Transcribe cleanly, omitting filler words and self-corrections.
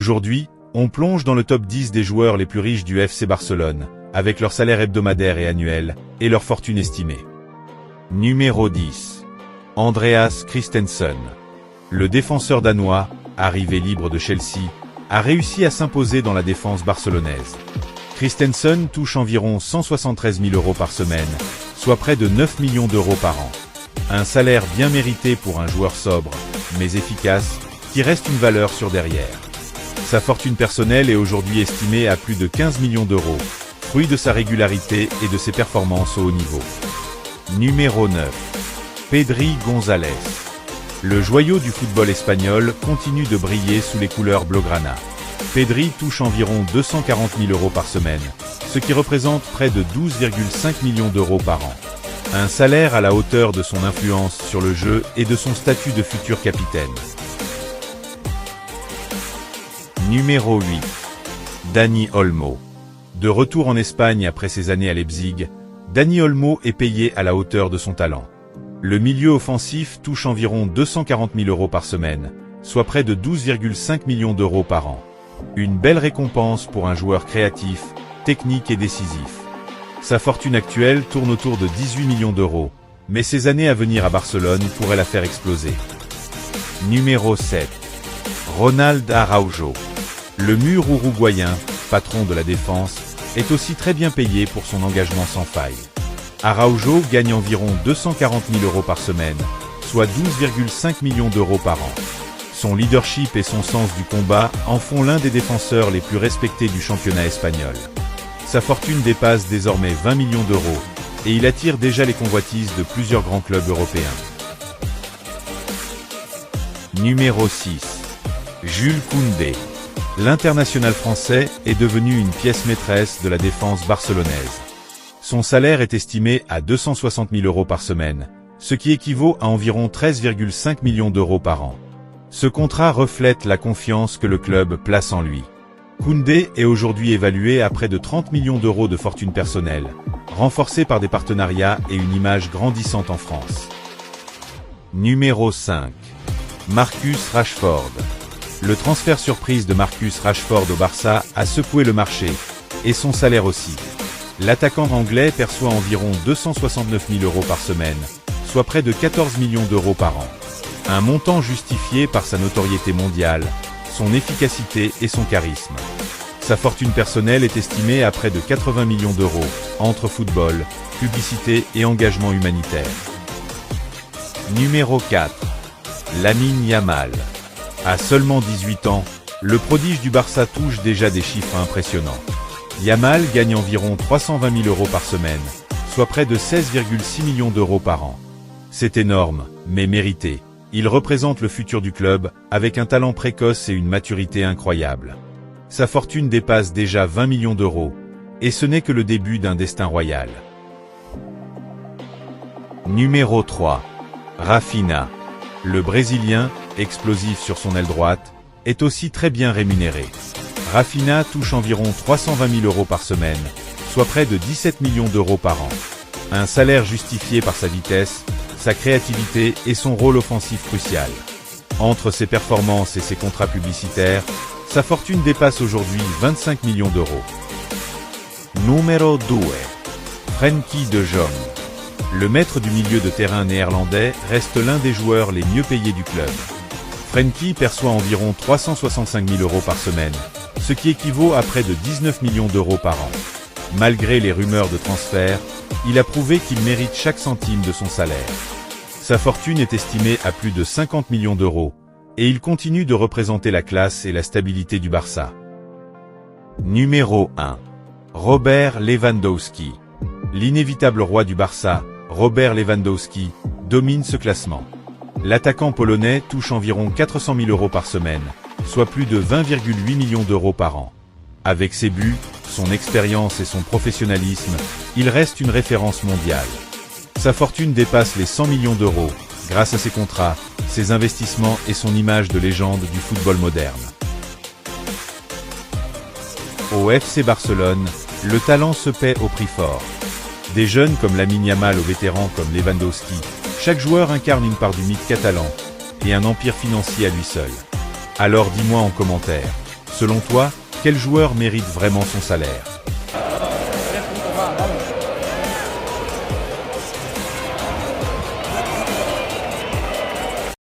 Aujourd'hui, on plonge dans le top 10 des joueurs les plus riches du FC Barcelone, avec leur salaire hebdomadaire et annuel, et leur fortune estimée. Numéro 10. Andreas Christensen. Le défenseur danois, arrivé libre de Chelsea, a réussi à s'imposer dans la défense barcelonaise. Christensen touche environ 173 000 € par semaine, soit près de 9 millions d'euros par an. Un salaire bien mérité pour un joueur sobre, mais efficace, qui reste une valeur sur derrière. Sa fortune personnelle est aujourd'hui estimée à plus de 15 millions d'euros, fruit de sa régularité et de ses performances au haut niveau. Numéro 9. Pedri González. Le joyau du football espagnol continue de briller sous les couleurs blaugrana. Pedri touche environ 240 000 € par semaine, ce qui représente près de 12,5 millions d'euros par an. Un salaire à la hauteur de son influence sur le jeu et de son statut de futur capitaine. Numéro 8. Dani Olmo. De retour en Espagne après ses années à Leipzig, Dani Olmo est payé à la hauteur de son talent. Le milieu offensif touche environ 240 000 € par semaine, soit près de 12,5 millions d'euros par an. Une belle récompense pour un joueur créatif, technique et décisif. Sa fortune actuelle tourne autour de 18 millions d'euros, mais ses années à venir à Barcelone pourraient la faire exploser. Numéro 7. Ronald Araujo. Le mur uruguayen, patron de la défense, est aussi très bien payé pour son engagement sans faille. Araujo gagne environ 240 000 € par semaine, soit 12,5 millions d'euros par an. Son leadership et son sens du combat en font l'un des défenseurs les plus respectés du championnat espagnol. Sa fortune dépasse désormais 20 millions d'euros, et il attire déjà les convoitises de plusieurs grands clubs européens. Numéro 6. Jules Koundé. L'international français est devenu une pièce maîtresse de la défense barcelonaise. Son salaire est estimé à 260 000 € par semaine, ce qui équivaut à environ 13,5 millions d'euros par an. Ce contrat reflète la confiance que le club place en lui. Koundé est aujourd'hui évalué à près de 30 millions d'euros de fortune personnelle, renforcé par des partenariats et une image grandissante en France. Numéro 5. Marcus Rashford. Le transfert surprise de Marcus Rashford au Barça a secoué le marché, et son salaire aussi. L'attaquant anglais perçoit environ 269 000 € par semaine, soit près de 14 millions d'euros par an. Un montant justifié par sa notoriété mondiale, son efficacité et son charisme. Sa fortune personnelle est estimée à près de 80 millions d'euros, entre football, publicité et engagement humanitaire. Numéro 4. Lamine Yamal. À seulement 18 ans, le prodige du Barça touche déjà des chiffres impressionnants. Yamal gagne environ 320 000 € par semaine, soit près de 16,6 millions d'euros par an. C'est énorme, mais mérité. Il représente le futur du club, avec un talent précoce et une maturité incroyable. Sa fortune dépasse déjà 20 millions d'euros, et ce n'est que le début d'un destin royal. Numéro 3. Rafinha. Le Brésilien, explosif sur son aile droite, est aussi très bien rémunéré. Rafinha touche environ 320 000 € par semaine, soit près de 17 millions d'euros par an. Un salaire justifié par sa vitesse, sa créativité et son rôle offensif crucial. Entre ses performances et ses contrats publicitaires, sa fortune dépasse aujourd'hui 25 millions d'euros. Numéro 2. Frenkie de Jong. Le maître du milieu de terrain néerlandais reste l'un des joueurs les mieux payés du club. Frenkie perçoit environ 365 000 € par semaine, ce qui équivaut à près de 19 millions d'euros par an. Malgré les rumeurs de transfert, il a prouvé qu'il mérite chaque centime de son salaire. Sa fortune est estimée à plus de 50 millions d'euros, et il continue de représenter la classe et la stabilité du Barça. Numéro 1. Robert Lewandowski. L'inévitable roi du Barça, Robert Lewandowski, domine ce classement. L'attaquant polonais touche environ 400 000 € par semaine, soit plus de 20,8 millions d'euros par an. Avec ses buts, son expérience et son professionnalisme, il reste une référence mondiale. Sa fortune dépasse les 100 millions d'euros, grâce à ses contrats, ses investissements et son image de légende du football moderne. Au FC Barcelone, le talent se paie au prix fort. Des jeunes comme Lamine Yamal aux vétérans comme Lewandowski, chaque joueur incarne une part du mythe catalan, et un empire financier à lui seul. Alors dis-moi en commentaire, Selon toi, quel joueur mérite vraiment son salaire?